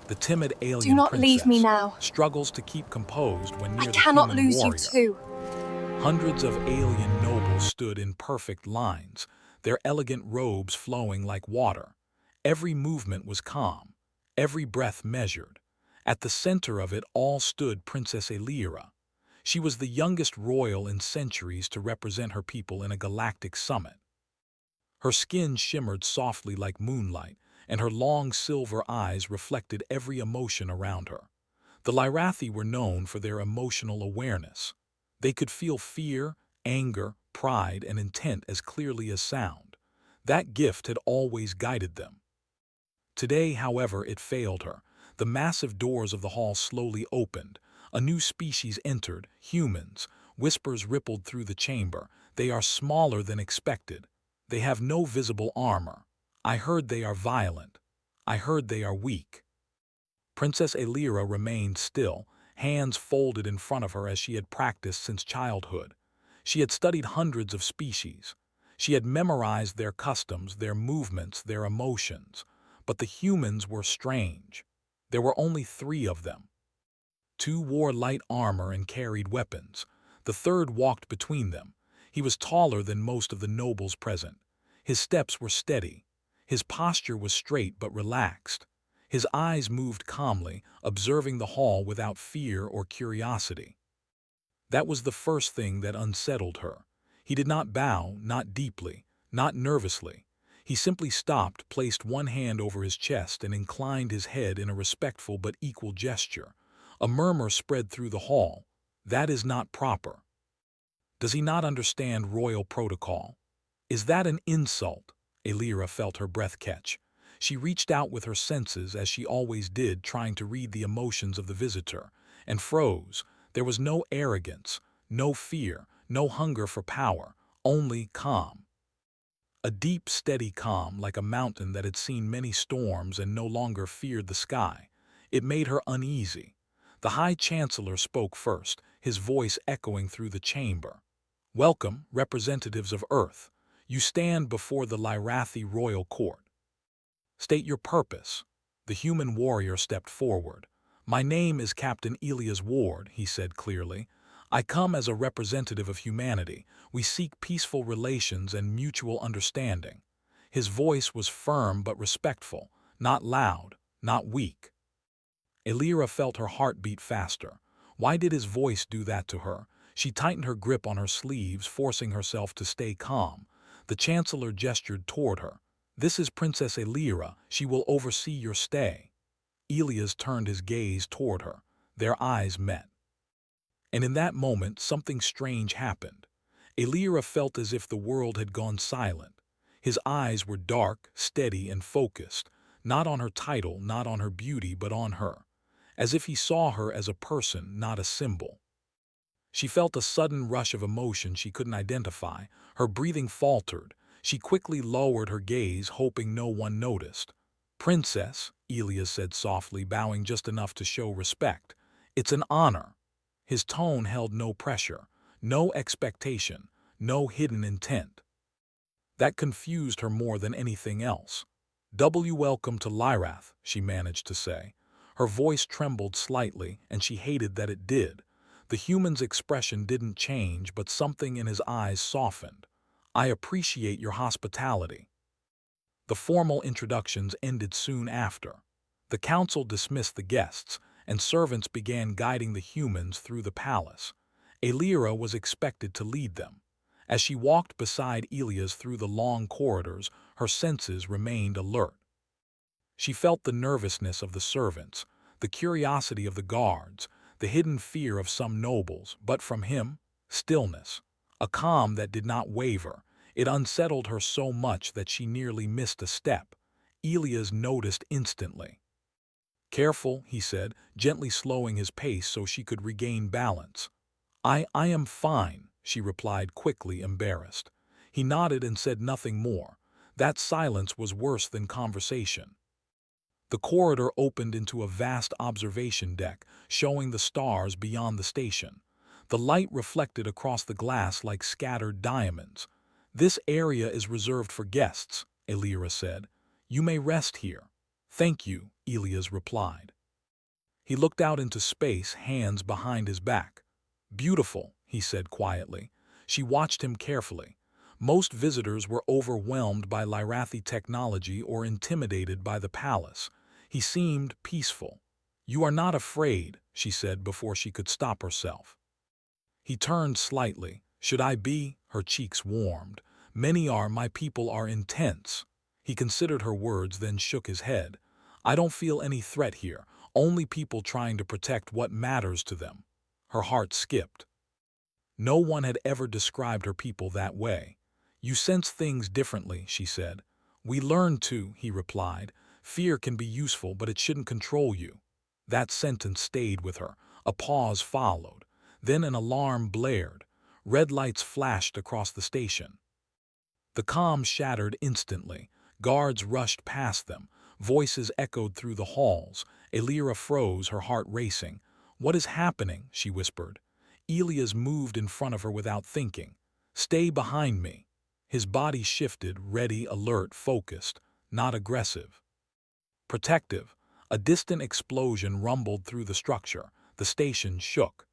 The timid Do alien not leave me princess now. struggles to keep composed when I near the cannot human lose you warrior. too. Hundreds of alien nobles stood in perfect lines, their elegant robes flowing like water. Every movement was calm, every breath measured. At the center of it all stood Princess Elira. She was the youngest royal in centuries to represent her people in a galactic summit. Her skin shimmered softly like moonlight, and her long silver eyes reflected every emotion around her. The Lyrathi were known for their emotional awareness. They could feel fear, anger, pride, and intent as clearly as sound. That gift had always guided them. Today, however, it failed her. The massive doors of the hall slowly opened. A new species entered, humans. Whispers rippled through the chamber. They are smaller than expected. They have no visible armor. I heard they are violent. I heard they are weak. Princess Elira remained still, hands folded in front of her as she had practiced since childhood. She had studied hundreds of species. She had memorized their customs, their movements, their emotions. But the humans were strange. There were only 3 of them. 2 wore light armor and carried weapons. The third walked between them. He was taller than most of the nobles present. His steps were steady. His posture was straight but relaxed. His eyes moved calmly, observing the hall without fear or curiosity. That was the first thing that unsettled her. He did not bow, not deeply, not nervously. He simply stopped, placed one hand over his chest, and inclined his head in a respectful but equal gesture. A murmur spread through the hall. That is not proper. Does he not understand royal protocol? Is that an insult? Elira felt her breath catch. She reached out with her senses as she always did, trying to read the emotions of the visitor, and froze. There was no arrogance, no fear, no hunger for power, only calm. A deep, steady calm, like a mountain that had seen many storms and no longer feared the sky. It made her uneasy. The High Chancellor spoke first, his voice echoing through the chamber. "Welcome, representatives of Earth. You stand before the Lyrathi royal court. State your purpose." The human warrior stepped forward. "My name is Captain Elias Ward," he said clearly. "I come as a representative of humanity. We seek peaceful relations and mutual understanding." His voice was firm but respectful, not loud, not weak. Elira felt her heart beat faster. Why did his voice do that to her? She tightened her grip on her sleeves, forcing herself to stay calm. The Chancellor gestured toward her. "This is Princess Elira. She will oversee your stay." Elias turned his gaze toward her. Their eyes met. And in that moment, something strange happened. Elira felt as if the world had gone silent. His eyes were dark, steady, and focused, not on her title, not on her beauty, but on her, as if he saw her as a person, not a symbol. She felt a sudden rush of emotion she couldn't identify. Her breathing faltered. She quickly lowered her gaze, hoping no one noticed. "Princess," Elias said softly, bowing just enough to show respect. "It's an honor." His tone held no pressure, no expectation, no hidden intent. That confused her more than anything else. "Welcome to Lyrath," she managed to say. Her voice trembled slightly, and she hated that it did. The human's expression didn't change, but something in his eyes softened. "I appreciate your hospitality." The formal introductions ended soon after. The council dismissed the guests, and servants began guiding the humans through the palace. Elira was expected to lead them. As she walked beside Elias through the long corridors, her senses remained alert. She felt the nervousness of the servants, the curiosity of the guards, the hidden fear of some nobles, but from him, stillness, a calm that did not waver. It unsettled her so much that she nearly missed a step. Elias noticed instantly. "Careful," he said, gently slowing his pace so she could regain balance. I am fine," she replied quickly, embarrassed. He nodded and said nothing more. That silence was worse than conversation. The corridor opened into a vast observation deck, showing the stars beyond the station. The light reflected across the glass like scattered diamonds. "This area is reserved for guests," Elira said. "You may rest here." "Thank you," Elias replied. He looked out into space, hands behind his back. "Beautiful," he said quietly. She watched him carefully. Most visitors were overwhelmed by Lyrathi technology or intimidated by the palace. He seemed peaceful. "You are not afraid," she said before she could stop herself. He turned slightly. "Should I be?" Her cheeks warmed. "Many are, my people are intense." He considered her words, then shook his head. "I don't feel any threat here, only people trying to protect what matters to them." Her heart skipped. No one had ever described her people that way. "You sense things differently," she said. "We learn to," he replied. "Fear can be useful, but it shouldn't control you." That sentence stayed with her. A pause followed. Then an alarm blared. Red lights flashed across the station. The calm shattered instantly. Guards rushed past them. Voices echoed through the halls. Elira froze, her heart racing. "What is happening?" she whispered. Elias moved in front of her without thinking. "Stay behind me." His body shifted, ready, alert, focused, not aggressive. Protective. A distant explosion rumbled through the structure. The station shook.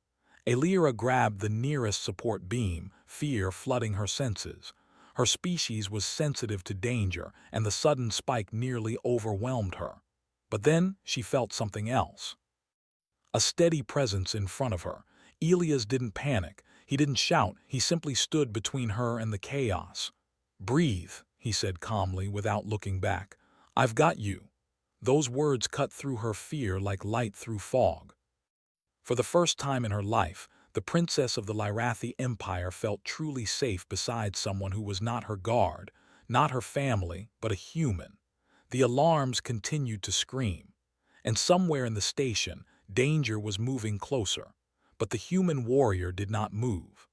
Elira grabbed the nearest support beam, fear flooding her senses. Her species was sensitive to danger, and the sudden spike nearly overwhelmed her. But then she felt something else. A steady presence in front of her. Elias didn't panic. He didn't shout. He simply stood between her and the chaos. "Breathe," he said calmly without looking back. "I've got you." Those words cut through her fear like light through fog. For the first time in her life, the princess of the Lyrathi Empire felt truly safe beside someone who was not her guard, not her family, but a human. The alarms continued to scream. And somewhere in the station, danger was moving closer. But the human warrior did not move.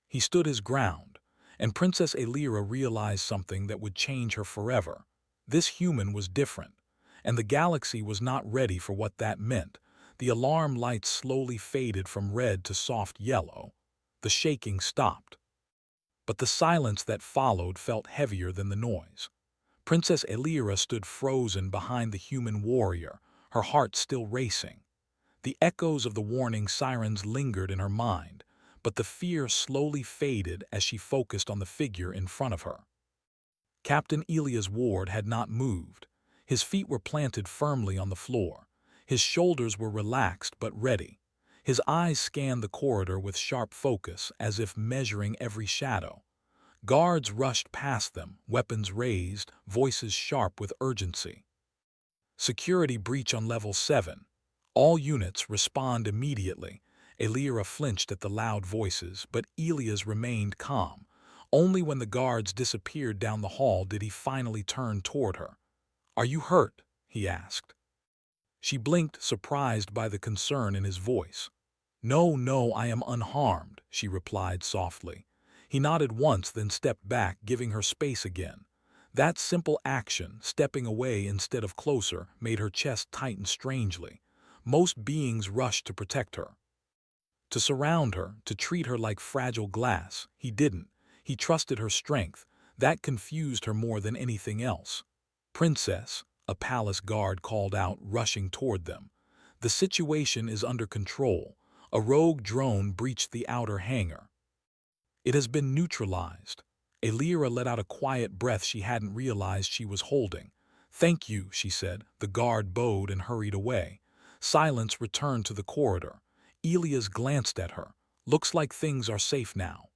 He stood his ground, and Princess Elira realized something that would change her forever. This human was different, and the galaxy was not ready for what that meant. The alarm lights slowly faded from red to soft yellow. The shaking stopped. But the silence that followed felt heavier than the noise. Princess Elira stood frozen behind the human warrior, her heart still racing. The echoes of the warning sirens lingered in her mind, but the fear slowly faded as she focused on the figure in front of her. Captain Elias Ward had not moved. His feet were planted firmly on the floor. His shoulders were relaxed but ready. His eyes scanned the corridor with sharp focus, as if measuring every shadow. Guards rushed past them, weapons raised, voices sharp with urgency. "Security breach on level 7. All units respond immediately." Elira flinched at the loud voices, but Elias remained calm. Only when the guards disappeared down the hall did he finally turn toward her. "Are you hurt?" he asked. She blinked, surprised by the concern in his voice. "No, no, I am unharmed," she replied softly. He nodded once, then stepped back, giving her space again. That simple action, stepping away instead of closer, made her chest tighten strangely. Most beings rushed to protect her, to surround her, to treat her like fragile glass. He didn't. He trusted her strength. That confused her more than anything else. "Princess," a palace guard called out, rushing toward them. "The situation is under control. A rogue drone breached the outer hangar. It has been neutralized." Elira let out a quiet breath she hadn't realized she was holding. "Thank you," she said. The guard bowed and hurried away. Silence returned to the corridor. Elias glanced at her. "Looks like things are safe now."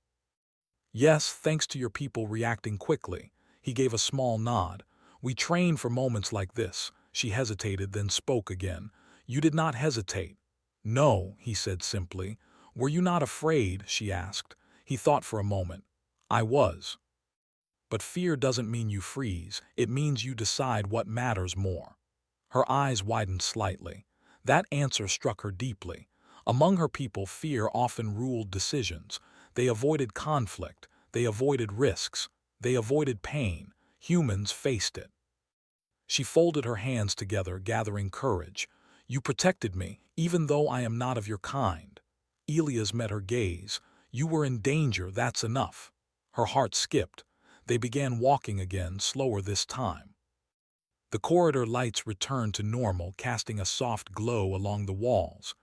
"Yes, thanks to your people reacting quickly." He gave a small nod. "We train for moments like this." She hesitated, then spoke again. "You did not hesitate." "No," he said simply. "Were you not afraid?" she asked. He thought for a moment. "I was." "But fear doesn't mean you freeze. It means you decide what matters more." Her eyes widened slightly. That answer struck her deeply. Among her people, fear often ruled decisions. They avoided conflict. They avoided risks. They avoided pain. Humans faced it. She folded her hands together, gathering courage. "You protected me, even though I am not of your kind." Elias met her gaze. "You were in danger, that's enough." Her heart skipped. They began walking again, slower this time. The corridor lights returned to normal, casting a soft glow along the walls.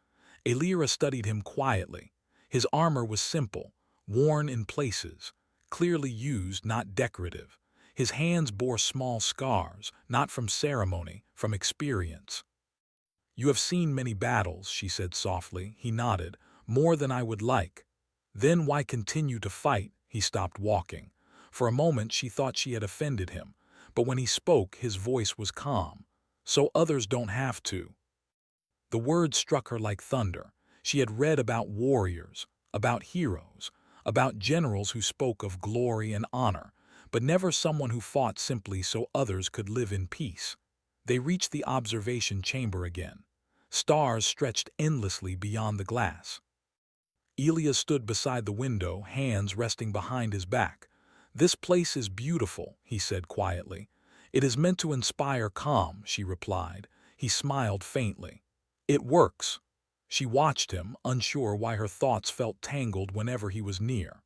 Illyra studied him quietly. His armor was simple, worn in places, clearly used, not decorative. His hands bore small scars, not from ceremony, from experience. "You have seen many battles," she said softly. He nodded. "More than I would like." "Then why continue to fight?" He stopped walking. For a moment she thought she had offended him, but when he spoke his voice was calm. "So others don't have to." The words struck her like thunder. She had read about warriors, about heroes, about generals who spoke of glory and honor, but never someone who fought simply so others could live in peace. They reached the observation chamber again. Stars stretched endlessly beyond the glass. Elias stood beside the window, hands resting behind his back. "This place is beautiful," he said quietly. "It is meant to inspire calm," she replied. He smiled faintly. "It works." She watched him, unsure why her thoughts felt tangled whenever he was near.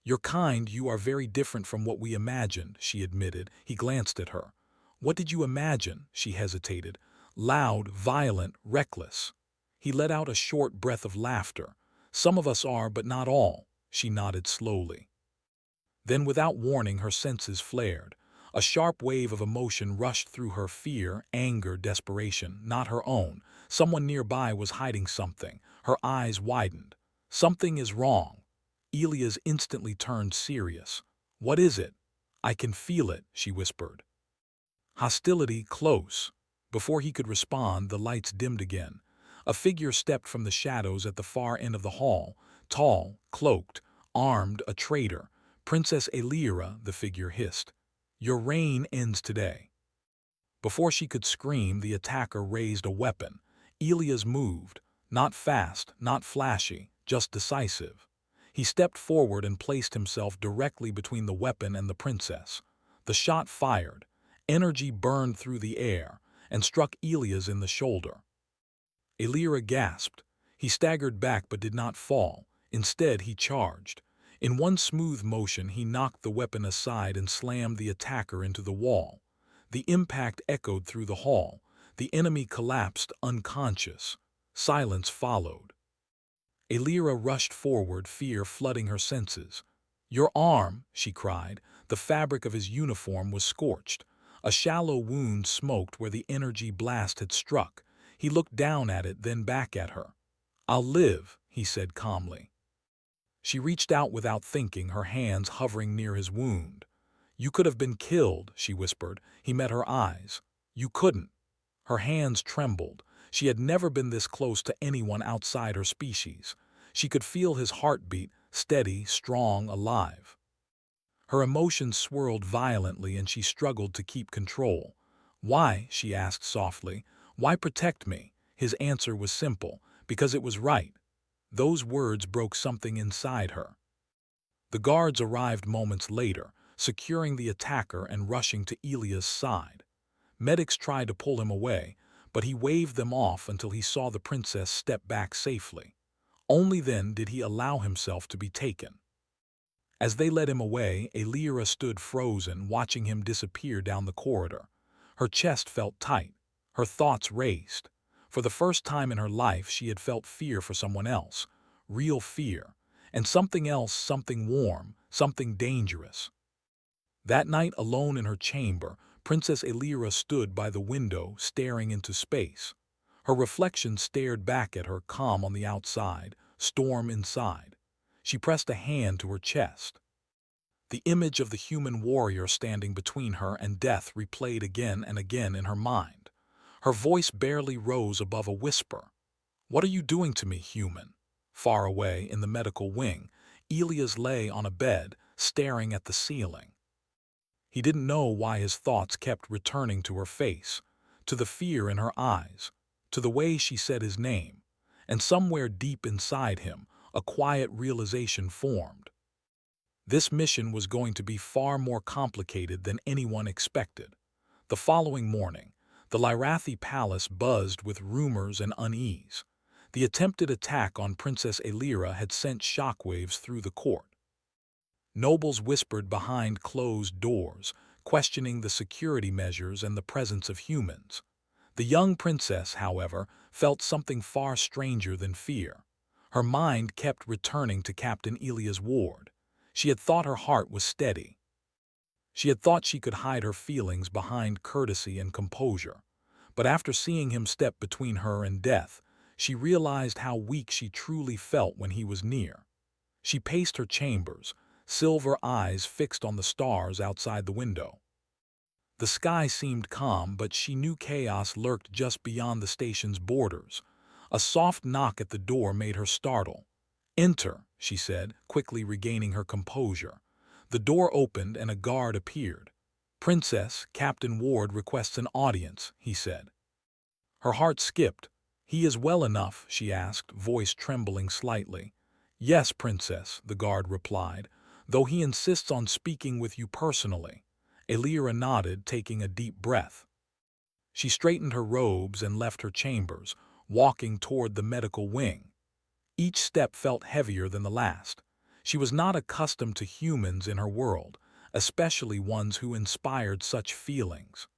"You're kind, you are very different from what we imagined," she admitted. He glanced at her. "What did you imagine?" She hesitated. "Loud, violent, reckless." He let out a short breath of laughter. "Some of us are, but not all." She nodded slowly. Then without warning her senses flared. A sharp wave of emotion rushed through her: fear, anger, desperation, not her own. Someone nearby was hiding something. Her eyes widened. "Something is wrong." Elias instantly turned serious. "What is it?" "I can feel it," she whispered. "Hostility close." Before he could respond, the lights dimmed again. A figure stepped from the shadows at the far end of the hall, tall, cloaked, armed, a traitor. "Princess Illyra," the figure hissed. "Your reign ends today." Before she could scream, the attacker raised a weapon. Elias moved, not fast, not flashy, just decisive. He stepped forward and placed himself directly between the weapon and the princess. The shot fired. Energy burned through the air and struck Elias in the shoulder. Illyra gasped. He staggered back but did not fall. Instead, he charged. In one smooth motion, he knocked the weapon aside and slammed the attacker into the wall. The impact echoed through the hall. The enemy collapsed unconscious. Silence followed. Illyra rushed forward, fear flooding her senses. "Your arm," she cried. The fabric of his uniform was scorched. A shallow wound smoked where the energy blast had struck. He looked down at it, then back at her. "I'll live," he said calmly. She reached out without thinking, her hands hovering near his wound. "You could have been killed," she whispered. He met her eyes. "You couldn't." Her hands trembled. She had never been this close to anyone outside her species. She could feel his heartbeat, steady, strong, alive. Her emotions swirled violently and she struggled to keep control. "Why?" she asked softly. "Why protect me?" His answer was simple: "Because it was right." Those words broke something inside her. The guards arrived moments later, securing the attacker and rushing to Elia's side. Medics tried to pull him away, but he waved them off until he saw the princess step back safely. Only then did he allow himself to be taken. As they led him away, Illyra stood frozen, watching him disappear down the corridor. Her chest felt tight. Her thoughts raced. For the first time in her life, she had felt fear for someone else. Real fear. And something else, something warm, something dangerous. That night, alone in her chamber, Princess Illyra stood by the window, staring into space. Her reflection stared back at her, calm on the outside, storm inside. She pressed a hand to her chest. The image of the human warrior standing between her and death replayed again and again in her mind. Her voice barely rose above a whisper. "What are you doing to me, human?" Far away, in the medical wing, Elias lay on a bed, staring at the ceiling. He didn't know why his thoughts kept returning to her face, to the fear in her eyes, to the way she said his name, and somewhere deep inside him, a quiet realization formed. This mission was going to be far more complicated than anyone expected. The following morning, the Lyrathi palace buzzed with rumors and unease. The attempted attack on Princess Illyra had sent shockwaves through the court. Nobles whispered behind closed doors, questioning the security measures and the presence of humans. The young princess, however, felt something far stranger than fear. Her mind kept returning to Captain Elia's ward. She had thought her heart was steady. She had thought she could hide her feelings behind courtesy and composure. But after seeing him step between her and death, she realized how weak she truly felt when he was near. She paced her chambers, silver eyes fixed on the stars outside the window. The sky seemed calm, but she knew chaos lurked just beyond the station's borders. A soft knock at the door made her startle. "Enter," she said, quickly regaining her composure. The door opened and a guard appeared. "Princess, Captain Ward requests an audience," he said. Her heart skipped. "He is well enough?" she asked, voice trembling slightly. "Yes, Princess," the guard replied, "though he insists on speaking with you personally." Elira nodded, taking a deep breath. She straightened her robes and left her chambers, walking toward the medical wing. Each step felt heavier than the last. She was not accustomed to humans in her world, especially ones who inspired such feelings.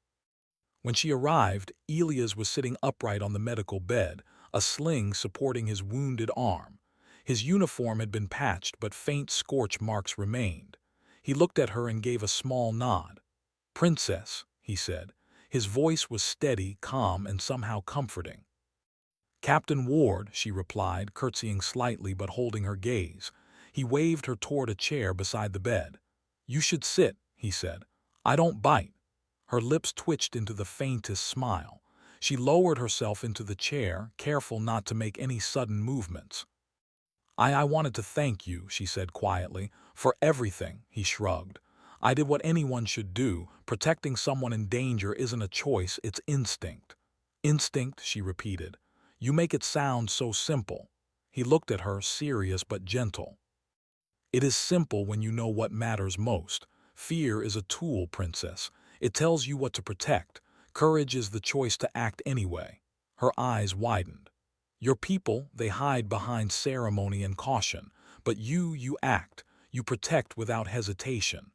When she arrived, Elias was sitting upright on the medical bed, a sling supporting his wounded arm. His uniform had been patched, but faint scorch marks remained. He looked at her and gave a small nod. "Princess," he said. His voice was steady, calm, and somehow comforting. "Captain Ward," she replied, curtsying slightly but holding her gaze. He waved her toward a chair beside the bed. "You should sit," he said. "I don't bite." Her lips twitched into the faintest smile. She lowered herself into the chair, careful not to make any sudden movements. I wanted to thank you," she said quietly. "For everything," he shrugged. "I did what anyone should do. Protecting someone in danger isn't a choice, it's instinct." "Instinct," she repeated. "You make it sound so simple." He looked at her, serious but gentle. "It is simple when you know what matters most. Fear is a tool, Princess. It tells you what to protect. Courage is the choice to act anyway." Her eyes widened. "Your people, they hide behind ceremony and caution. But you act. You protect without hesitation."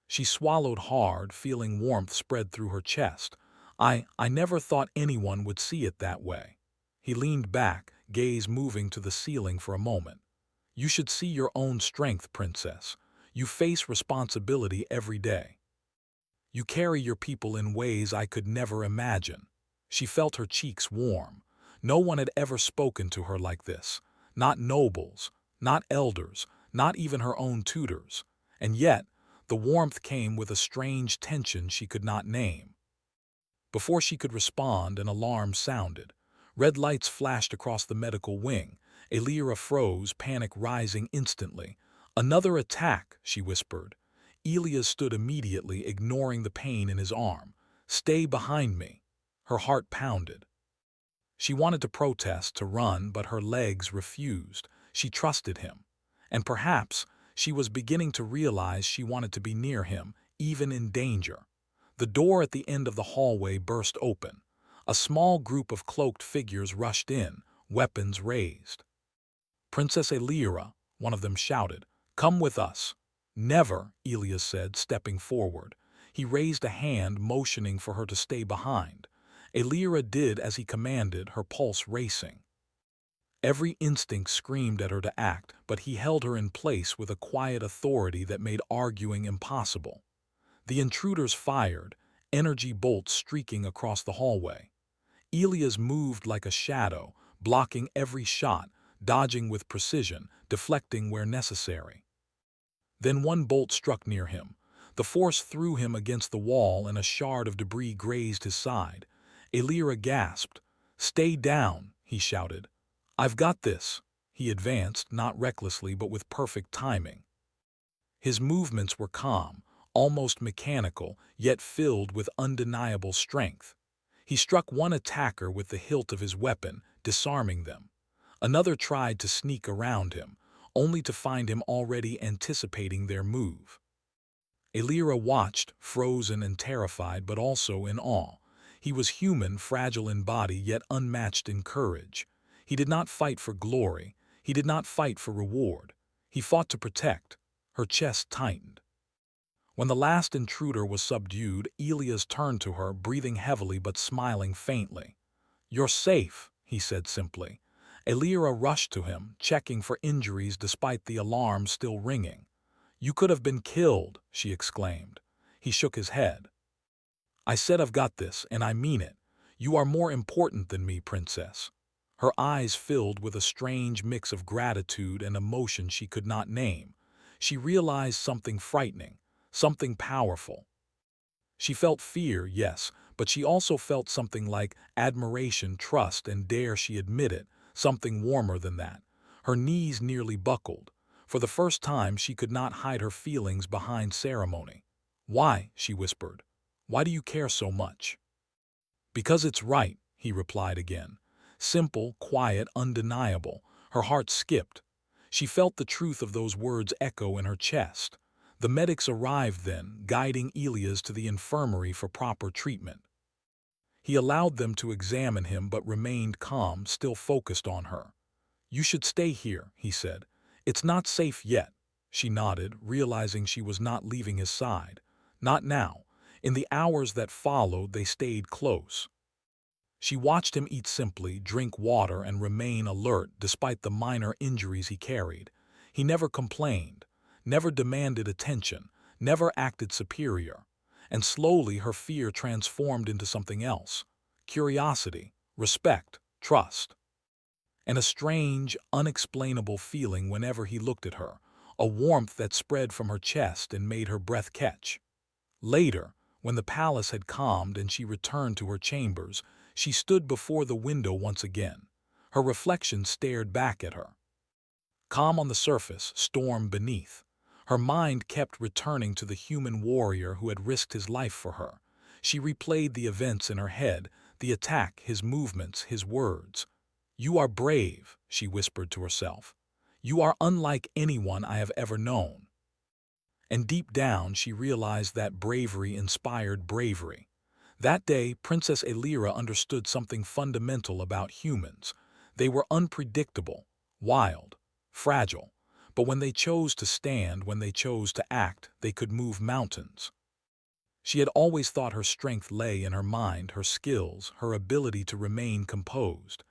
She swallowed hard, feeling warmth spread through her chest. I never thought anyone would see it that way." He leaned back, gaze moving to the ceiling for a moment. "You should see your own strength, Princess. You face responsibility every day. You carry your people in ways I could never imagine." She felt her cheeks warm. No one had ever spoken to her like this. Not nobles, not elders, not even her own tutors. And yet, the warmth came with a strange tension she could not name. Before she could respond, an alarm sounded. Red lights flashed across the medical wing. Elira froze, panic rising instantly. "Another attack," she whispered. Elias stood immediately, ignoring the pain in his arm. "Stay behind me." Her heart pounded. She wanted to protest, to run, but her legs refused. She trusted him. And perhaps she was beginning to realize she wanted to be near him, even in danger. The door at the end of the hallway burst open. A small group of cloaked figures rushed in, weapons raised. "Princess Elira," one of them shouted. "Come with us." "Never," Elias said, stepping forward. He raised a hand, motioning for her to stay behind. Elira did as he commanded, her pulse racing. Every instinct screamed at her to act, but he held her in place with a quiet authority that made arguing impossible. The intruders fired, energy bolts streaking across the hallway. Elias moved like a shadow, blocking every shot, dodging with precision, deflecting where necessary. Then one bolt struck near him. The force threw him against the wall and a shard of debris grazed his side. Elira gasped. "Stay down," he shouted. "I've got this." He advanced, not recklessly but with perfect timing. His movements were calm, almost mechanical, yet filled with undeniable strength. He struck one attacker with the hilt of his weapon, disarming them. Another tried to sneak around him, only to find him already anticipating their move. Elira watched, frozen and terrified, but also in awe. He was human, fragile in body, yet unmatched in courage. He did not fight for glory. He did not fight for reward. He fought to protect. Her chest tightened. When the last intruder was subdued, Elias turned to her, breathing heavily but smiling faintly. "You're safe," he said simply. Elira rushed to him, checking for injuries despite the alarm still ringing. "You could have been killed," she exclaimed. He shook his head. "I said I've got this, and I mean it. You are more important than me, Princess." Her eyes filled with a strange mix of gratitude and emotion she could not name. She realized something frightening, something powerful. She felt fear, yes, but she also felt something like admiration, trust, and dare she admit it, something warmer than that. Her knees nearly buckled. For the first time she could not hide her feelings behind ceremony. "Why?" she whispered. "Why do you care so much?" "Because it's right," he replied again. Simple, quiet, undeniable. Her heart skipped. She felt the truth of those words echo in her chest. The medics arrived then, guiding Elias to the infirmary for proper treatment. He allowed them to examine him but remained calm, still focused on her. "You should stay here," he said. "It's not safe yet." She nodded, realizing she was not leaving his side. Not now. In the hours that followed, they stayed close. She watched him eat simply, drink water, and remain alert despite the minor injuries he carried. He never complained, never demanded attention, never acted superior. And slowly her fear transformed into something else: curiosity, respect, trust. And a strange, unexplainable feeling whenever he looked at her, a warmth that spread from her chest and made her breath catch. Later, when the palace had calmed and she returned to her chambers, she stood before the window once again. Her reflection stared back at her. Calm on the surface, storm beneath. Her mind kept returning to the human warrior who had risked his life for her. She replayed the events in her head, the attack, his movements, his words. "You are brave," she whispered to herself. "You are unlike anyone I have ever known." And deep down she realized that bravery inspired bravery. That day, Princess Elira understood something fundamental about humans. They were unpredictable, wild, fragile, but when they chose to stand, when they chose to act, they could move mountains. She had always thought her strength lay in her mind, her skills, her ability to remain composed.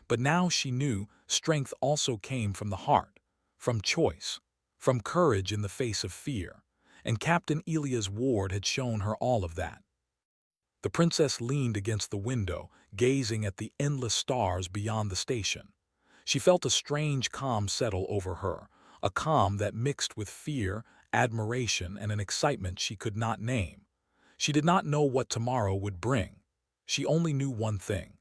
But now she knew strength also came from the heart, from choice, from courage in the face of fear. And Captain Elias Ward had shown her all of that. The princess leaned against the window, gazing at the endless stars beyond the station. She felt a strange calm settle over her, a calm that mixed with fear, admiration, and an excitement she could not name. She did not know what tomorrow would bring. She only knew one thing.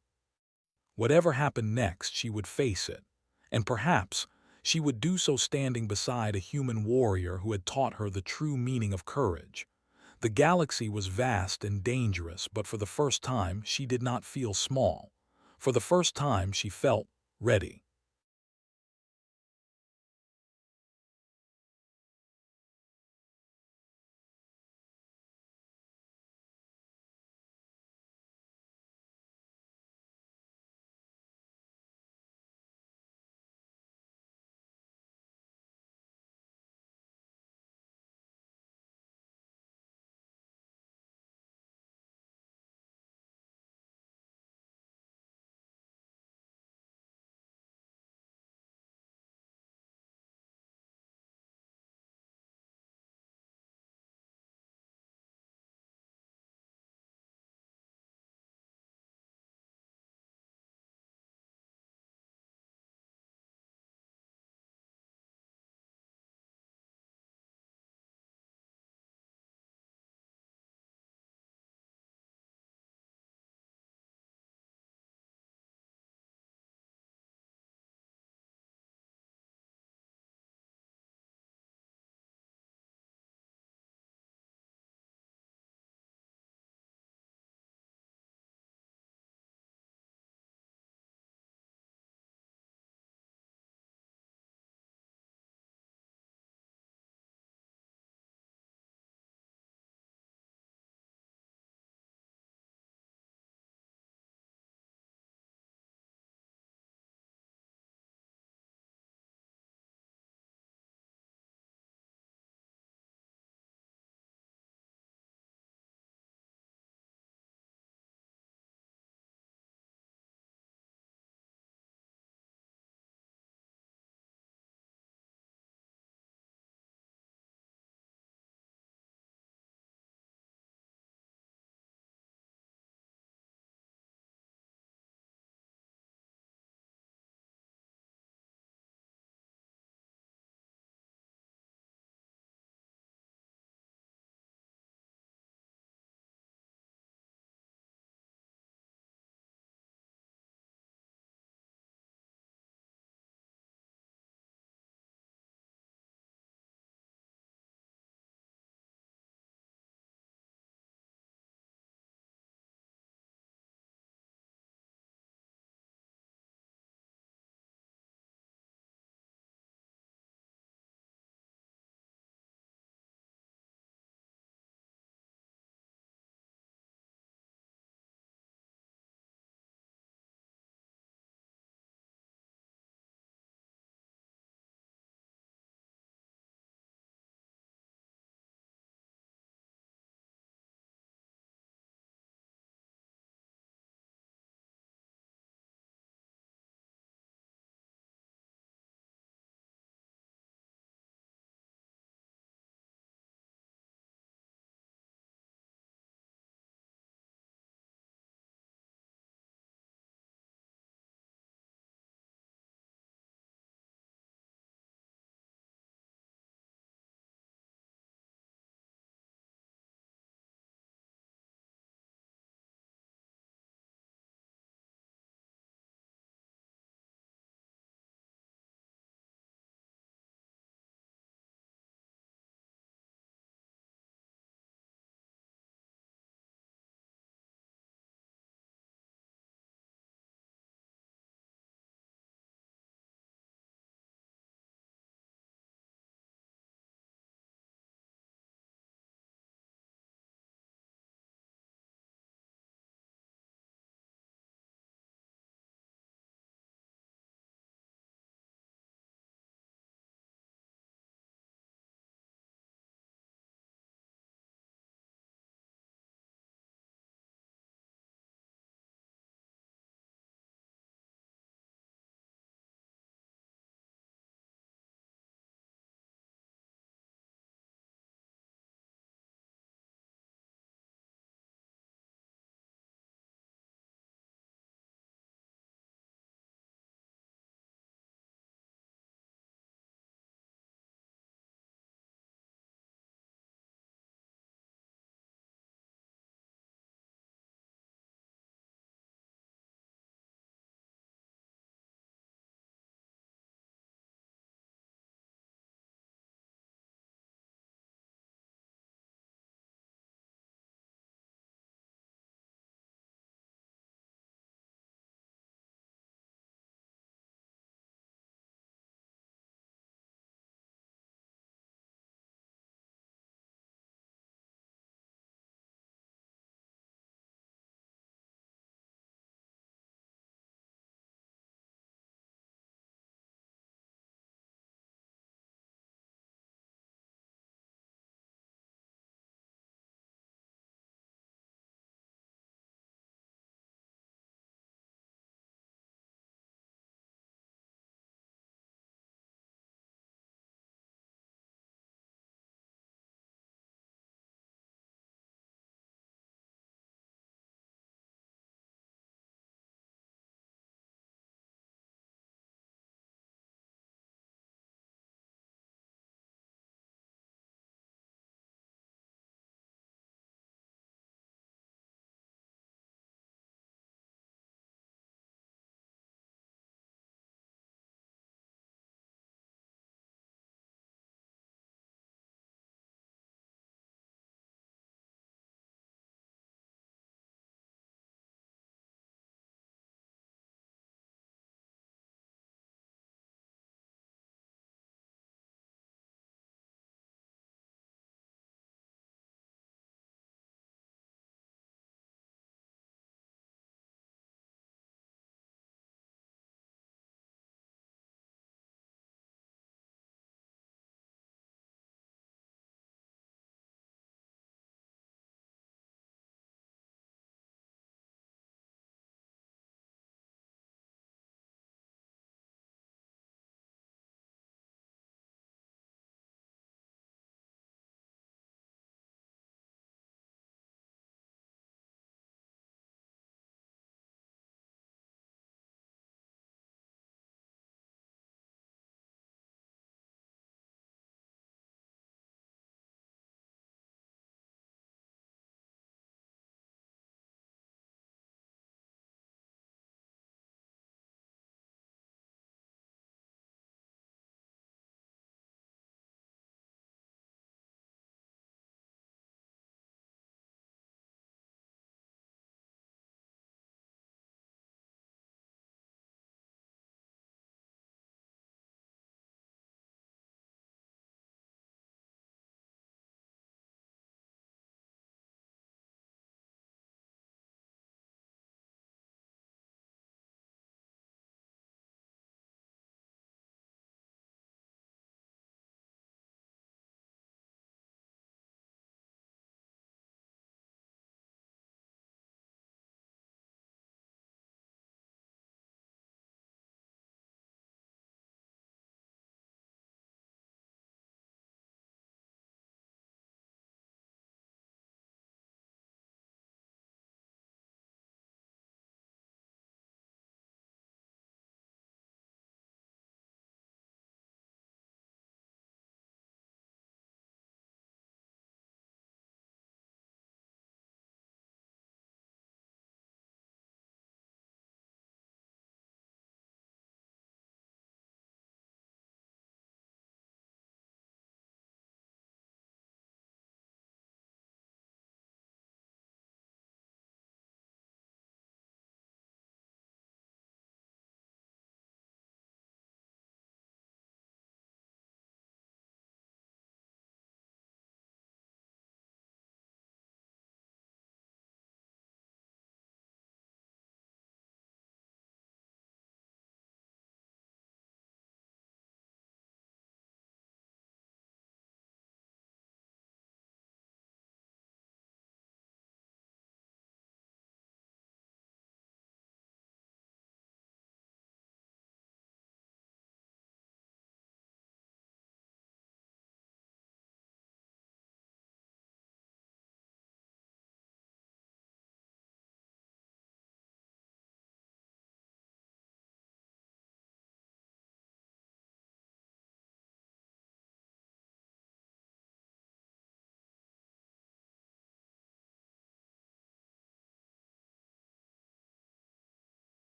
Whatever happened next, she would face it. And perhaps she would do so standing beside a human warrior who had taught her the true meaning of courage. The galaxy was vast and dangerous, but for the first time she did not feel small. For the first time she felt ready.